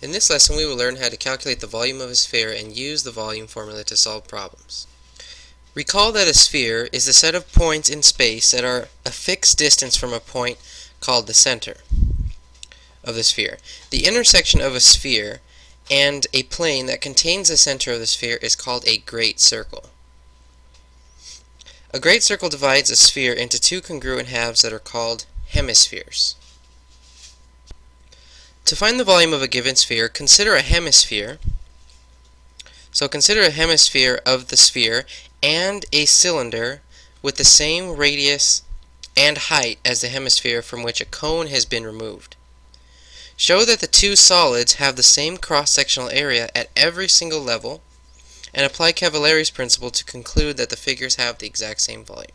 In this lesson we will learn how to calculate the volume of a sphere and use the volume formula to solve problems. Recall that a sphere is a set of points in space that are a fixed distance from a point called the center of the sphere. The intersection of a sphere and a plane that contains the center of the sphere is called a great circle. A great circle divides a sphere into two congruent halves that are called hemispheres. To find the volume of a given sphere, consider a hemisphere. So consider a hemisphere of the sphere and a cylinder with the same radius and height as the hemisphere from which a cone has been removed. Show that the two solids have the same cross-sectional area at every single level, and apply Cavalari's principle to conclude that the figures have the exact same volume.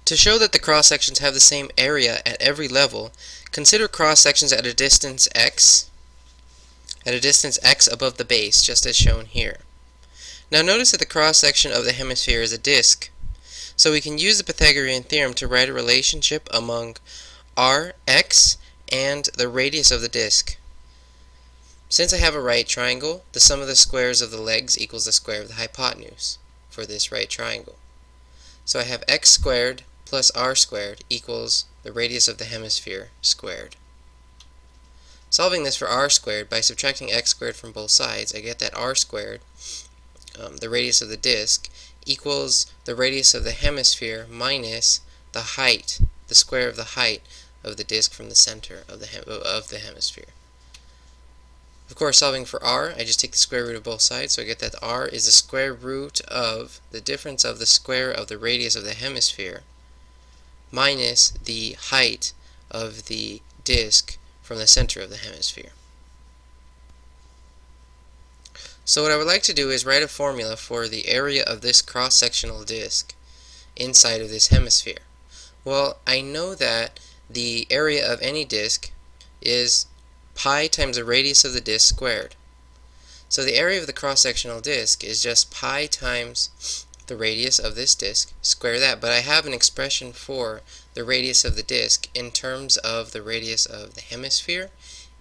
To show that the cross-sections have the same area at every level, consider cross-sections at a distance x, above the base, just as shown here. Now notice that the cross-section of the hemisphere is a disk, so we can use the Pythagorean Theorem to write a relationship among Rx and the radius of the disk. Since I have a right triangle, the sum of the squares of the legs equals the square of the hypotenuse for this right triangle. So I have x squared plus r squared equals the radius of the hemisphere squared. Solving this for r squared, by subtracting x squared from both sides, I get that r squared, the radius of the disk, equals the radius of the hemisphere minus the height, the square of the height of the disk from the center of the hemisphere. Of course, solving for r, I just take the square root of both sides, so I get that r is the square root of the difference of the square of the radius of the hemisphere minus the height of the disk from the center of the hemisphere. So what I would like to do is write a formula for the area of this cross-sectional disk inside of this hemisphere. Well, I know that the area of any disk is pi times the radius of the disk squared. So the area of the cross-sectional disk is just pi times the radius of this disk, square that, but I have an expression for the radius of the disk in terms of the radius of the hemisphere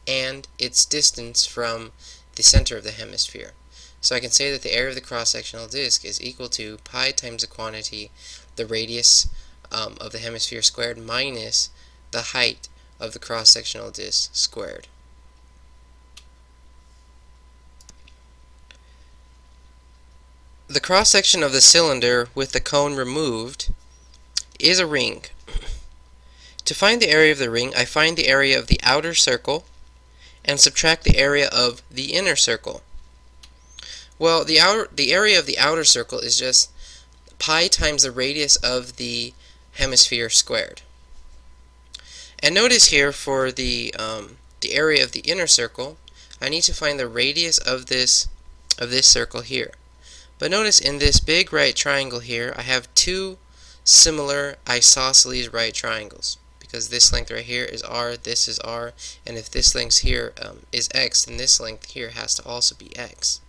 and its distance from the center of the hemisphere. So I can say that the area of the cross-sectional disk is equal to pi times the quantity, the radius of the hemisphere squared, minus the height of the cross-sectional disk squared. The cross-section of the cylinder with the cone removed is a ring. To find the area of the ring, I find the area of the outer circle and subtract the area of the inner circle. Well, the area of the outer circle is just pi times the radius of the hemisphere squared. And notice here for the area of the inner circle, I need to find the radius of this circle here. But notice in this big right triangle here, I have two similar isosceles right triangles, because this length right here is r, this is r, and if this length here is x, then this length here has to also be x.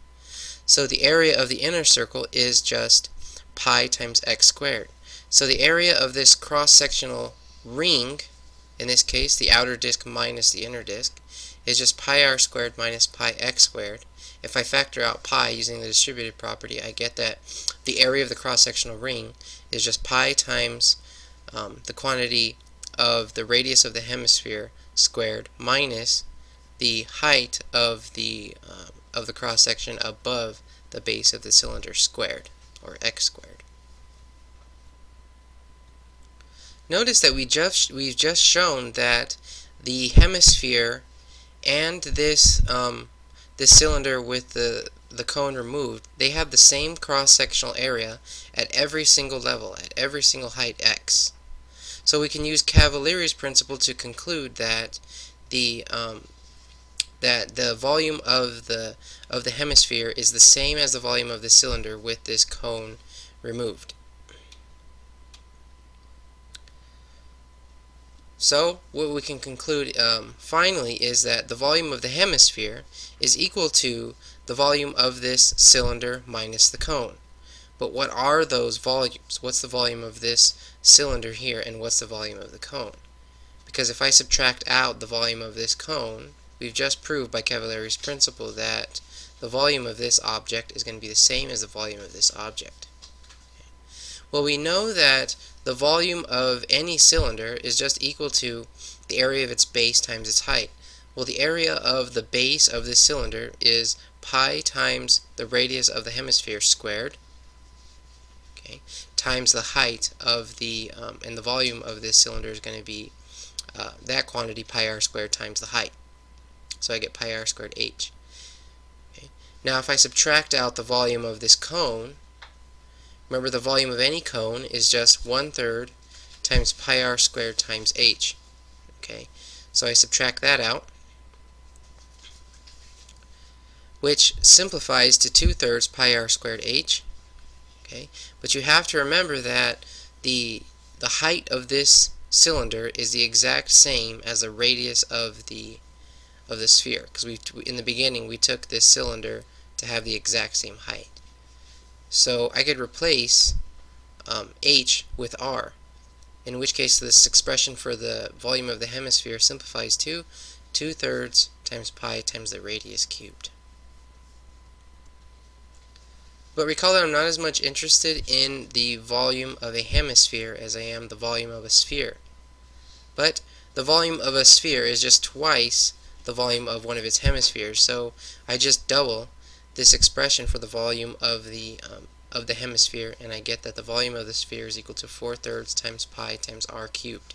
So the area of the inner circle is just pi times x squared. So the area of this cross-sectional ring, in this case the outer disk minus the inner disk, is just pi r squared minus pi x squared. If I factor out pi using the distributive property, I get that the area of the cross-sectional ring is just pi times the quantity of the radius of the hemisphere squared minus the height of the cross-section above the base of the cylinder squared, or x squared. Notice that we've just shown that the hemisphere and this cylinder with the cone removed, they have the same cross-sectional area at every single level, at every single height x. So we can use Cavalari's principle to conclude that the volume of the hemisphere is the same as the volume of the cylinder with this cone removed. So what we can conclude finally is that the volume of the hemisphere is equal to the volume of this cylinder minus the cone. But what are those volumes? What's the volume of this cylinder here, and what's the volume of the cone? Because if I subtract out the volume of this cone, we've just proved by Cavalari's principle that the volume of this object is going to be the same as the volume of this object. Well, we know that the volume of any cylinder is just equal to the area of its base times its height. Well, the area of the base of this cylinder is pi times the radius of the hemisphere squared, okay, times the height of the, and the volume of this cylinder is going to be that quantity, pi r squared, times the height. So I get pi r squared h. Okay. Now if I subtract out the volume of this cone, remember the volume of any cone is just 1/3 times pi r squared times h. Okay, so I subtract that out, which simplifies to 2/3 pi r squared h. Okay, but you have to remember that the height of this cylinder is the exact same as the radius of the sphere, because in the beginning we took this cylinder to have the exact same height. So I could replace h with r, in which case this expression for the volume of the hemisphere simplifies to 2/3 times pi times the radius cubed. But recall that I'm not as much interested in the volume of a hemisphere as I am the volume of a sphere. But the volume of a sphere is just twice the volume of one of its hemispheres, so I just double this expression for the volume of the hemisphere, and I get that the volume of the sphere is equal to 4/3 times pi times r cubed.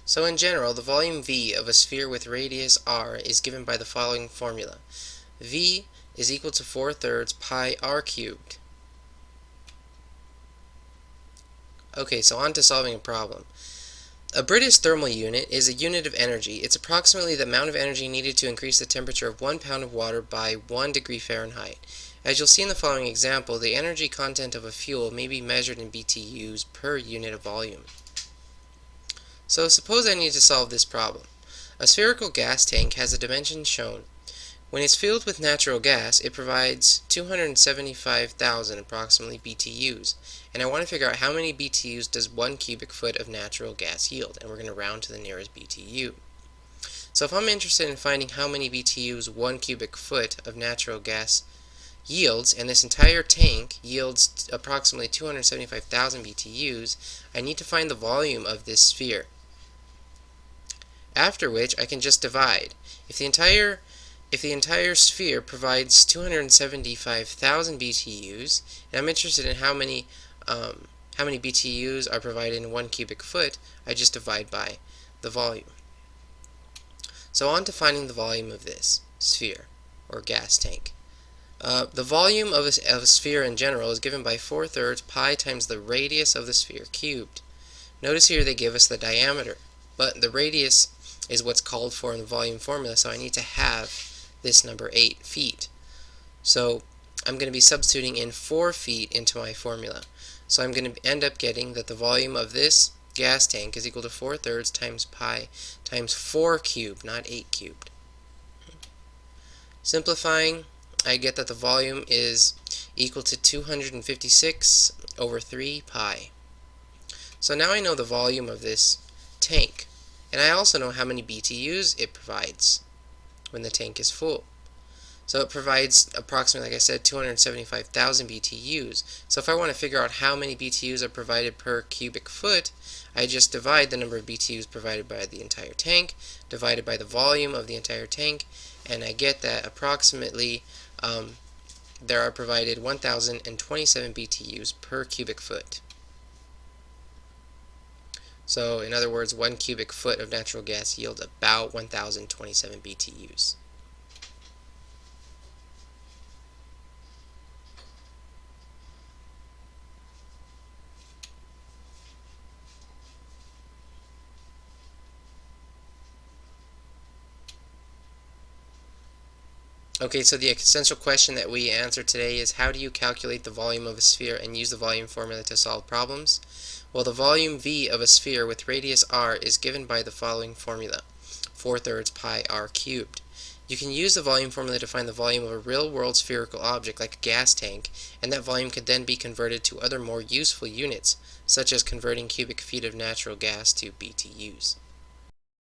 So in general, the volume V of a sphere with radius r is given by the following formula. V is equal to 4/3 pi r cubed. Okay, so on to solving a problem. A British thermal unit is a unit of energy. It's approximately the amount of energy needed to increase the temperature of 1 pound of water by 1 degree Fahrenheit. As you'll see in the following example, the energy content of a fuel may be measured in BTUs per unit of volume. So suppose I need to solve this problem. A spherical gas tank has a dimension shown. When it's filled with natural gas, it provides 275,000 approximately BTUs. And I want to figure out how many BTUs does 1 cubic foot of natural gas yield. And we're going to round to the nearest BTU. So if I'm interested in finding how many BTUs 1 cubic foot of natural gas yields, and this entire tank yields approximately 275,000 BTUs, I need to find the volume of this sphere. After which I can just divide. If the entire sphere provides 275,000 BTUs, and I'm interested in how many BTUs are provided in 1 cubic foot, I just divide by the volume. So on to finding the volume of this sphere, or gas tank. The volume of a sphere in general is given by 4/3 pi times the radius of the sphere cubed. Notice here they give us the diameter, but the radius is what's called for in the volume formula, so I need to have this number 8 feet. So I'm going to be substituting in 4 feet into my formula. So I'm going to end up getting that the volume of this gas tank is equal to 4/3 times pi times 4 cubed, not 8 cubed. Simplifying, I get that the volume is equal to 256 over 3 pi. So now I know the volume of this tank. And I also know how many BTUs it provides when the tank is full. So it provides approximately, like I said, 275,000 BTUs. So if I want to figure out how many BTUs are provided per cubic foot, I just divide the number of BTUs provided by the entire tank, divided by the volume of the entire tank, and I get that approximately there are provided 1,027 BTUs per cubic foot. So, in other words, 1 cubic foot of natural gas yields about 1,027 BTUs. Okay, so the essential question that we answer today is how do you calculate the volume of a sphere and use the volume formula to solve problems? Well, the volume V of a sphere with radius r is given by the following formula, 4/3 pi r cubed. You can use the volume formula to find the volume of a real-world spherical object like a gas tank, and that volume could then be converted to other more useful units, such as converting cubic feet of natural gas to BTUs.